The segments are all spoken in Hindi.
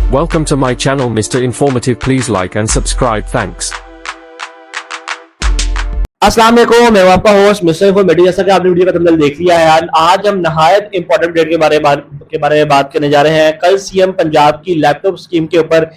Welcome to my channel Mr. Informative. Please like and subscribe. Thanks. अस्सलाम वालेकुम, मैं आपका होस्ट मिस्टर इन्फॉर्मेटिव। जैसा कि आपने वीडियो का थंबनेल देख लिया है, आज हम नहायत इंपॉर्टेंट डेट के बारे में बात करने जा रहे हैं। कल सीएम पंजाब की लैपटॉप स्कीम के ऊपर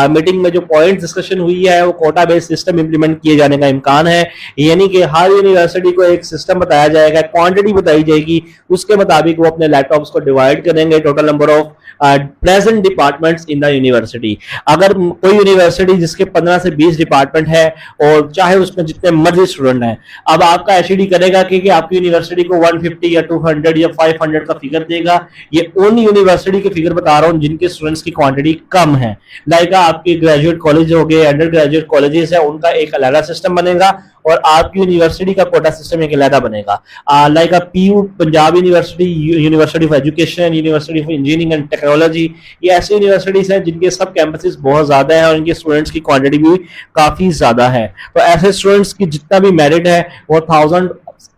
मीटिंग में जो पॉइंट डिस्कशन हुई है वो कोटा बेस्ड सिस्टम इंप्लीमेंट किए जाने का इम्कान है। यानी कि हर यूनिवर्सिटी को एक सिस्टम बताया जाएगा, क्वांटिटी बताई जाएगी, उसके मुताबिक वो अपने लैपटॉप्स को डिवाइड करेंगे total number of present departments in the university. अगर कोई यूनिवर्सिटी जिसके 15 से 20 डिपार्टमेंट है और चाहे उसमें जितने मर्जी स्टूडेंट हैं, अब आपका एचईडी करेगा कि आपकी यूनिवर्सिटी को 150 या 200 या 500 का फिगर देगा। ये उन यूनिवर्सिटी के फिगर बता रहा हूं जिनके स्टूडेंट्स की क्वांटिटी कम है। लाइक आपके ग्रेजुएट कॉलेज हो गए, अंडर ग्रेजुएट कॉलेजेस है, उनका एक अलग सिस्टम बनेगा और आपकी यूनिवर्सिटी का कोटा सिस्टम एक अलग बनेगा। Like PU Punjab university, university of education, university of engineering and technology, ये ऐसी यूनिवर्सिटीज हैं जिनके सब कैंपसेस बहुत ज्यादा है और इनके स्टूडेंट्स की क्वांटिटी भी काफी ज्यादा है। तो ऐसे स्टूडेंट्स की जितना भी मेरिट है वो 1000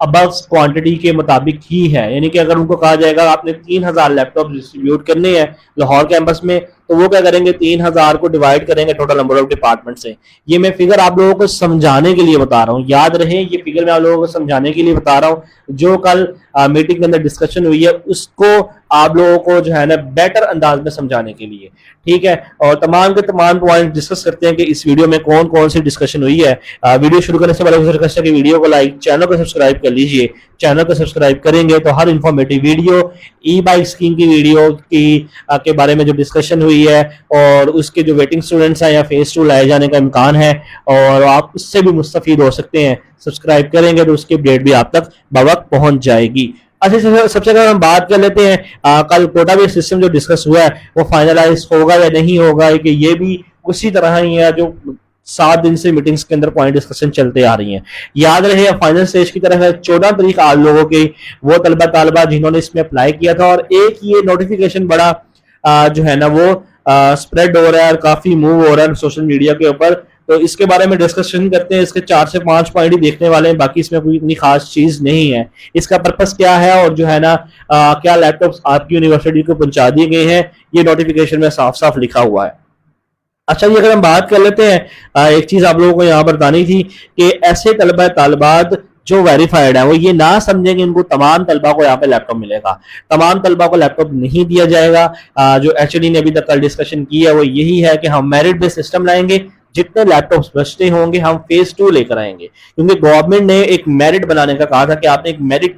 अबव क्वांटिटी के मुताबिक ही है। यानी कि अगर उनको कहा जाएगा आपने 3000 लैपटॉप डिस्ट्रीब्यूट करने हैं लाहौर कैंपस में, तो वो क्या करेंगे, 3000 को डिवाइड करेंगे टोटल नंबर ऑफ डिपार्टमेंट से। ये मैं फिगर आप लोगों को समझाने के लिए बता रहा हूँ, याद रहे ये फिगर मैं आप लोगों को समझाने के लिए बता रहा हूँ। जो कल मीटिंग के अंदर डिस्कशन हुई है उसको आप लोगों को जो है ना बेटर अंदाज में समझाने के लिए, ठीक है। और तमाम के तमाम पॉइंट डिस्कस करते हैं कि इस वीडियो में कौन कौन सी डिस्कशन हुई है। वीडियो शुरू करने से पहले रिक्वेस्ट है कि वीडियो को लाइक, चैनल को सब्सक्राइब कर लीजिए। चैनल को सब्सक्राइब करेंगे तो हर इंफॉर्मेटिव वीडियो, ई बाइक स्कीम की वीडियो के बारे में जो डिस्कशन हुई है और उसके जो वेटिंग स्टूडेंट्स हैं या फेज 2 लाए जाने का इम्कान है और आप उससे भी मुस्तफीद हो सकते हैं। सब्सक्राइब करेंगे तो उसकी अपडेट भी आप तक बवक्त पहुंच जाएगी। अच्छा, सबसे अगर हम बात कर लेते हैं कल कोटा बेस्ड सिस्टम जो डिस्कस हुआ है वो फाइनलाइज होगा या नहीं होगा, कि ये भी उसी तरह ही है जो 7 दिन से मीटिंग्स के अंदर पॉइंट डिस्कशन चलते आ रही हैं। याद रहे फाइनल स्टेज की तरफ है 14 तारीख आप लोगों के वो तलबा तालबा जिन्होंने इसमें अप्लाई किया था, और एक ये नोटिफिकेशन बड़ा जो है ना वो स्प्रेड हो रहा है और काफी मूव हो रहा है सोशल मीडिया के ऊपर। तो इसके बारे में डिस्कशन करते हैं। इसके 4 से 5 पॉइंट ही देखने वाले हैं, बाकी इसमें कोई इतनी खास चीज नहीं है। इसका पर्पस क्या है और जो है ना क्या लैपटॉप्स आपकी यूनिवर्सिटी को पहुंचा दिए गए हैं, ये नोटिफिकेशन में साफ साफ लिखा हुआ है। अच्छा, ये अगर हम बात कर लेते हैं, एक चीज आप लोगों को यहाँ पर बतानी थी कि ऐसे तलबा तालिबात जो वेरीफाइड है वो ये ना समझें कि इनको तमाम तलबा को यहाँ पे लैपटॉप मिलेगा। तमाम तलबा को लैपटॉप नहीं दिया जाएगा। जो एचओडी ने अभी तक कल डिस्कशन की है वो यही है कि हम मेरिट बेस्ड सिस्टम लाएंगे, जितने लैपटॉप्स बचते होंगे हम फेज 2 लेकर आएंगे, क्योंकि गवर्नमेंट ने एक मेरिट बनाने का कहा था कि आपने एक मेरिट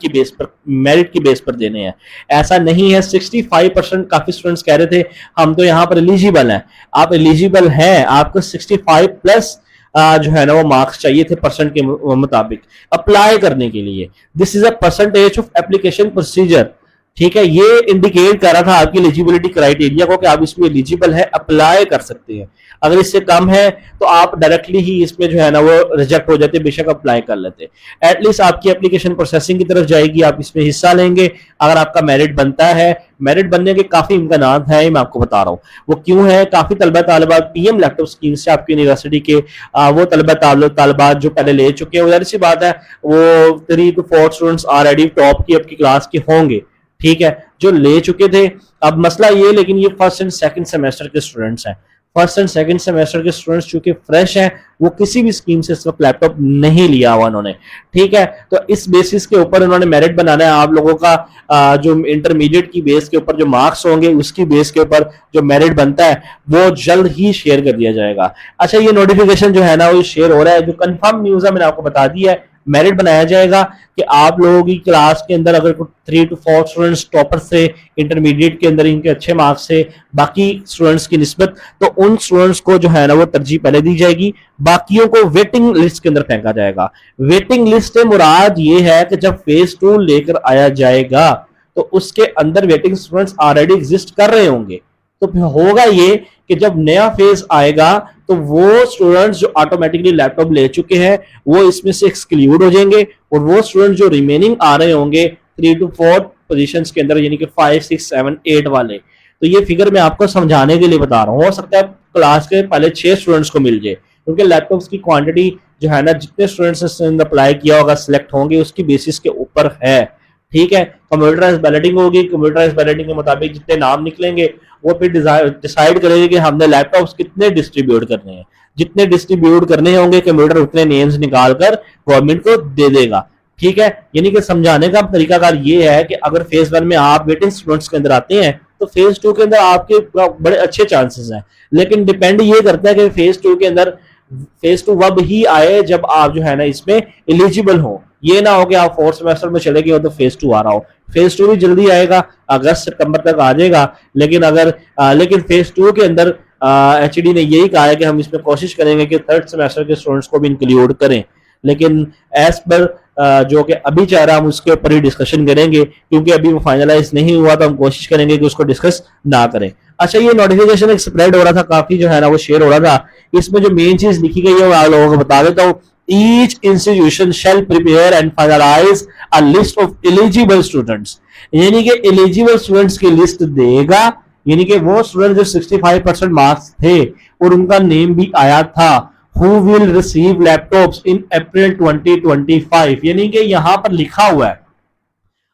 की बेस पर देने हैं। ऐसा नहीं है। 65% काफी स्टूडेंट्स कह रहे थे हम तो यहाँ पर एलिजिबल हैं। आप एलिजिबल हैं, आपको 65 प्लस जो है ना वो मार्क्स चाहिए थे परसेंट के मुताबिक अप्लाई करने के लिए। This is a percentage of application procedure, ठीक है। ये इंडिकेट कर रहा था आपकी एलिजिबिलिटी क्राइटेरिया को कि आप इसमें एलिजिबल है, अप्लाई कर सकते हैं। अगर इससे कम है तो आप डायरेक्टली ही इसमें जो है ना वो रिजेक्ट हो जाते, बेशक अप्लाई कर लेते। एटलीस्ट आपकी एप्लीकेशन प्रोसेसिंग की तरफ जाएगी, आप इसमें हिस्सा लेंगे अगर आपका मेरिट बनता है। मेरिट बनने के काफी इम्कान है, मैं आपको बता रहा हूँ वो क्यों है। काफी तलबा तालिबात पीएम लैपटॉप स्कीम से आपकी यूनिवर्सिटी के वो तलबा तालिबात जो पहले ले चुके हैं, जाहिर सी बात है वो 3 to 4 स्टूडेंट्स ऑलरेडी टॉप की आपकी क्लास के होंगे, ठीक है, जो ले चुके थे। अब मसला ये, लेकिन ये फर्स्ट एंड सेकंड सेमेस्टर के स्टूडेंट्स हैं। फर्स्ट एंड सेकंड सेमेस्टर के स्टूडेंट्स चूंकि फ्रेश हैं, वो किसी भी स्कीम से इस वक्त लैपटॉप नहीं लिया हुआ उन्होंने, ठीक है। तो इस बेसिस के ऊपर उन्होंने मेरिट बनाना है। आप लोगों का जो इंटरमीडिएट की बेस के ऊपर जो मार्क्स होंगे उसकी बेस के ऊपर जो मेरिट बनता है वो जल्द ही शेयर कर दिया जाएगा। अच्छा, ये नोटिफिकेशन जो है ना वो शेयर हो रहा है, जो कंफर्म न्यूज है मैंने आपको बता दिया है। मेरिट बनाया जाएगा कि आप लोगों की क्लास के अंदर अगर 3 to 4 स्टूडेंट्स टॉपर से, इंटरमीडिएट के अंदर इनके अच्छे मार्क्स से बाकी स्टूडेंट्स की निस्बत, तो उन स्टूडेंट्स को जो है ना वो तरजीह पहले दी जाएगी, बाकियों को वेटिंग लिस्ट के अंदर फेंका जाएगा। वेटिंग लिस्ट से मुराद ये है कि जब फेज 2 लेकर आया जाएगा तो उसके अंदर वेटिंग स्टूडेंट्स ऑलरेडी एग्जिस्ट कर रहे होंगे। तो होगा ये कि जब नया फेज आएगा तो वो स्टूडेंट्स जो ऑटोमेटिकली लैपटॉप ले चुके हैं वो इसमें से एक्सक्लूड हो जाएंगे, और वो स्टूडेंट्स जो रिमेनिंग आ रहे होंगे 3 to 4 पोजीशंस के अंदर, यानी कि 5, 6, 7, 8 वाले, तो ये फिगर मैं आपको समझाने के लिए बता रहा हूँ। हो सकता है क्लास के पहले 6 स्टूडेंट्स को मिल जाए, क्योंकि लैपटॉप्स की क्वांटिटी जो है ना जितने स्टूडेंट्स ने अप्लाई किया होगा सिलेक्ट होंगे उसकी बेसिस के ऊपर है, ठीक है, कंप्यूटराइज बैलेटिंग होगी। कंप्यूटराइज बैलेटिंग के मुताबिक जितने नाम निकलेंगे वो फिर डिसाइड करेंगे कि हमने लैपटॉप्स कितने डिस्ट्रीब्यूट करने हैं। जितने डिस्ट्रीब्यूट करने होंगे कंप्यूटर उतने नेम्स निकाल कर गवर्नमेंट को दे देगा। ठीक है, यानी कि समझाने का तरीकाकार ये है कि अगर फेज 1 में आप वेटिंग स्टूडेंट्स के अंदर आते हैं तो फेज 2 के अंदर आपके बड़े अच्छे चांसेस हैं, लेकिन डिपेंड ये करता है कि फेज 2 के अंदर फेज 2 वब ही आए जब आप जो है ना इसमें एलिजिबल हो। ये ना हो कि आप 4th सेमेस्टर में चले गए हो तो फेज 2 आ रहा हो। फेज 2 भी जल्दी आएगा, अगस्त सितंबर तक आ जाएगा, लेकिन लेकिन फेज 2 के अंदर एचडी ने यही कहा है कि हम इसमें कोशिश करेंगे कि 3rd सेमेस्टर के स्टूडेंट्स को भी इंक्लूड करें, लेकिन एज पर जो कि अभी चाह रहा हम उसके ऊपर ही डिस्कशन करेंगे, क्योंकि अभी वो फाइनलाइज नहीं हुआ तो हम कोशिश करेंगे कि उसको डिस्कस ना करें। अच्छा, ये नोटिफिकेशन एक स्प्रेड हो रहा था, काफी जो है ना वो शेयर हो रहा था। इसमें जो मेन चीज लिखी गई है वो आप लोगों को बता देता हूँ। Each institution shall prepare and finalise a list of eligible students, यानी कि एलिजिबल स्टूडेंट्स की लिस्ट देगा, यानी कि वो स्टूडेंट जो 65% मार्क्स थे और उनका नेम भी आया था, who will receive laptops in April 2025, यानी कि यहां पर लिखा हुआ है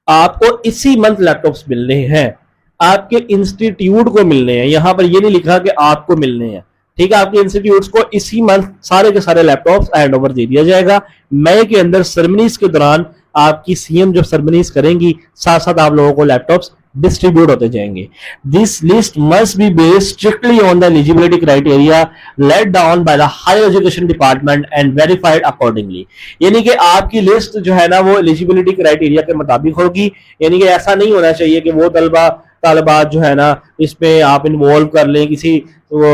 आपको इसी मंथ लैपटॉप्स मिलने हैं, आपके इंस्टीट्यूट को मिलने हैं। यहां पर ये नहीं लिखा कि आपको मिलने हैं। ठीक है, आपके इंस्टीट्यूट्स को इसी मंथ सारे के सारे लैपटॉप्स हैंड ओवर दे दिया जाएगा। मई के अंदर सेरेमनीज के दौरान आपकी सीएम जो सेरेमनीज करेंगी, साथ साथ आप लोगों को लैपटॉप्स डिस्ट्रीब्यूट होते जाएंगे। This list must be based strictly on the eligibility criteria laid down by the higher education department and verified accordingly, यानी कि आपकी लिस्ट जो है ना वो एलिजिबिलिटी क्राइटेरिया के मुताबिक होगी। यानी कि ऐसा नहीं होना चाहिए कि वो तालिबात जो है ना इसमें आप इन्वॉल्व कर लें किसी वो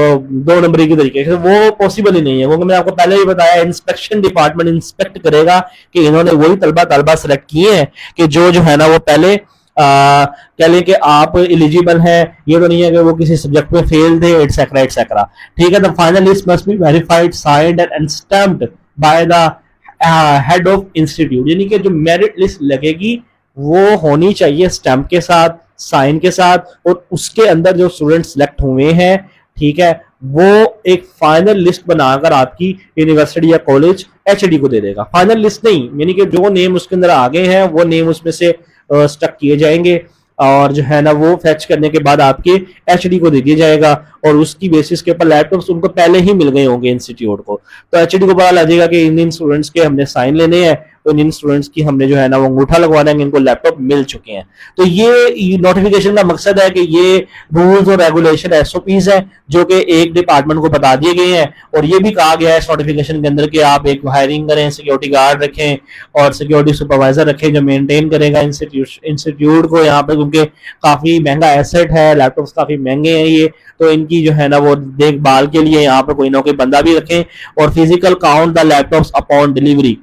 2 नंबरी के तरीके से, वो पॉसिबल ही नहीं है। क्योंकि मैंने आपको पहले ही बताया, इंस्पेक्शन डिपार्टमेंट इंस्पेक्ट करेगा कि इन्होंने वही तलबा सेलेक्ट किए हैं कि जो है ना वो पहले कह लें कि आप एलिजिबल हैं, ये तो नहीं है कि वो किसी सब्जेक्ट में फेल थे एटसेट्रा एटसेट्रा। ठीक है, the final list must be verified, signed and stamped by the head of institute, यानी कि जो मेरिट लिस्ट लगेगी वो होनी चाहिए स्टैम्प के साथ, साइन के साथ, और उसके अंदर जो स्टूडेंट सिलेक्ट हुए हैं, ठीक है, वो एक फाइनल लिस्ट बनाकर आपकी यूनिवर्सिटी या कॉलेज एचडी को दे देगा। फाइनल लिस्ट नहीं, यानी कि जो नेम उसके अंदर आ गए हैं वो नेम उसमें से स्टक किए जाएंगे और जो है ना वो फैच करने के बाद आपके एचडी को दे दिया जाएगा, और उसकी बेसिस के ऊपर लैपटॉप्स उनको पहले ही मिल गए होंगे इंस्टीट्यूट को। तो एचडी को पता लगेगा कि इन स्टूडेंट्स के हमने साइन लेने हैं, तो इन स्टूडेंट्स की हमने जो है ना वो अंगूठा लगवा देंगे, इनको लैपटॉप मिल चुके हैं। तो ये नोटिफिकेशन का मकसद है कि ये रूल्स और रेगुलेशन एसओपीज है जो कि एक डिपार्टमेंट को बता दिए गए हैं, और ये भी कहा गया है इस नोटिफिकेशन के अंदर कि आप एक हायरिंग करें, सिक्योरिटी गार्ड रखें और सिक्योरिटी सुपरवाइजर रखें जो मेंटेन करेगा इंस्टीट्यूट को यहाँ पे, क्योंकि काफी महंगा एसेट है, लैपटॉप्स काफी महंगे हैं ये, तो इनकी जो है ना वो देखभाल के लिए यहाँ पे कोई ना कोई बंदा भी रखें, और physical count the laptops upon delivery.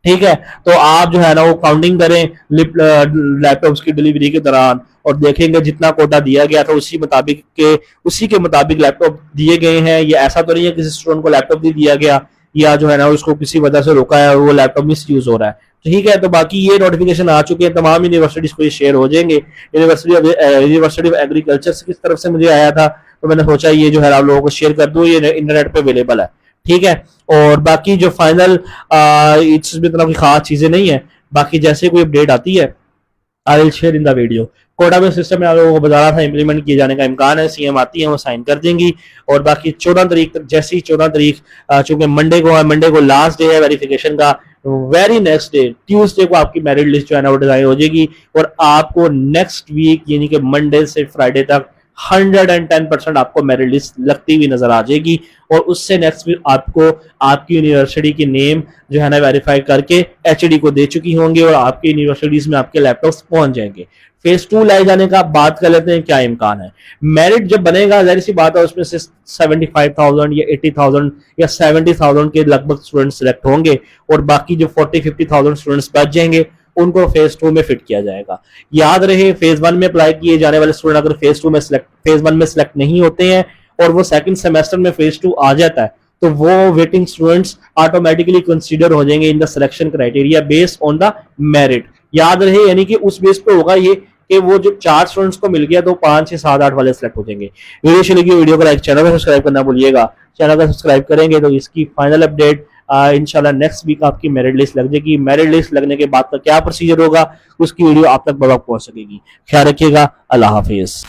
ठीक है, तो आप जो है ना वो काउंटिंग करें लैपटॉप्स की डिलीवरी के दौरान, और देखेंगे जितना कोटा दिया गया था उसी के मुताबिक लैपटॉप दिए गए हैं। ये ऐसा तो नहीं है किसी स्टूडेंट को लैपटॉप नहीं दिया गया या जो है ना उसको किसी वजह से रोका है और वो लैपटॉप मिस यूज हो रहा है। ठीक है, तो बाकी ये नोटिफिकेशन आ चुके हैं, तमाम यूनिवर्सिटीज को ये शेयर हो जाएंगे। यूनिवर्सिटी ऑफ एग्रीकल्चर की तरफ से मुझे आया था, तो मैंने सोचा ये जो है आप लोगों को शेयर कर दूं, ये इंटरनेट पे अवेलेबल है। ठीक है, और बाकी जो फाइनल इसमें इतना कोई खास चीजें नहीं है, बाकी जैसे कोई अपडेट आती है I will share in the video. Quota में सिस्टम में आप लोगों को बता रहा था इम्प्लीमेंट किए जाने का इम्कान है, सीएम आती है वो साइन कर देंगी, और बाकी 14 तारीख तक, जैसी 14 तारीख चूंकि मंडे को लास्ट डे है वेरिफिकेशन का, वेरी नेक्स्ट डे ट्यूसडे को आपकी मेरिट लिस्ट जो है ना वो डिजाइन हो जाएगी, और आपको नेक्स्ट वीक यानी कि मंडे से फ्राइडे तक 110% आपको मेरिट लिस्ट लगती हुई नजर आ जाएगी, और उससे नेक्स्ट वीक आपको आपकी यूनिवर्सिटी की नेम जो है ना वेरीफाई करके एचडी को दे चुकी होंगे, और आपकी यूनिवर्सिटीज में आपके लैपटॉप्स पहुंच जाएंगे। फेज 2 लाए जाने का बात कर लेते हैं, क्या इम्कान है। मेरिट जब बनेगा जाहिर सी बात है उसमें से 75,000 या 80,000 या 70,000 के लगभग स्टूडेंट सिलेक्ट होंगे, और बाकी जो 40-50,000 स्टूडेंट्स बच जाएंगे उनको फेज 2 में फिट किया जाएगा। याद रहे, फेज 1 में अप्लाई किए जाने वाले स्टूडेंट अगर फेज 1 में सिलेक्ट नहीं होते हैं और वो सेकंड सेमेस्टर में फेज 2 आ जाता है, तो वो वेटिंग स्टूडेंट्स ऑटोमेटिकली कंसीडर हो जाएंगे in the selection criteria based on the merit. याद रहे, यानी कि उस बेस पे होगा ये कि वो जो 4 स्टूडेंट्स को मिल गया तो 5, 6, 7, 8 वाले सिलेक्ट हो जाएंगे। वीडियो को लाइक, चैनल को सब्सक्राइब करना भूलिएगा। चैनल को सब्सक्राइब करेंगे तो इसकी फाइनल अपडेट इंशाल्लाह नेक्स्ट वीक आपकी मेरिट लिस्ट लग जाएगी। मेरिट लिस्ट लगने के बाद का क्या प्रोसीजर होगा उसकी वीडियो आप तक बर वक्त पहुंच सकेगी। ख्याल रखिएगा। अल्लाह हाफिज।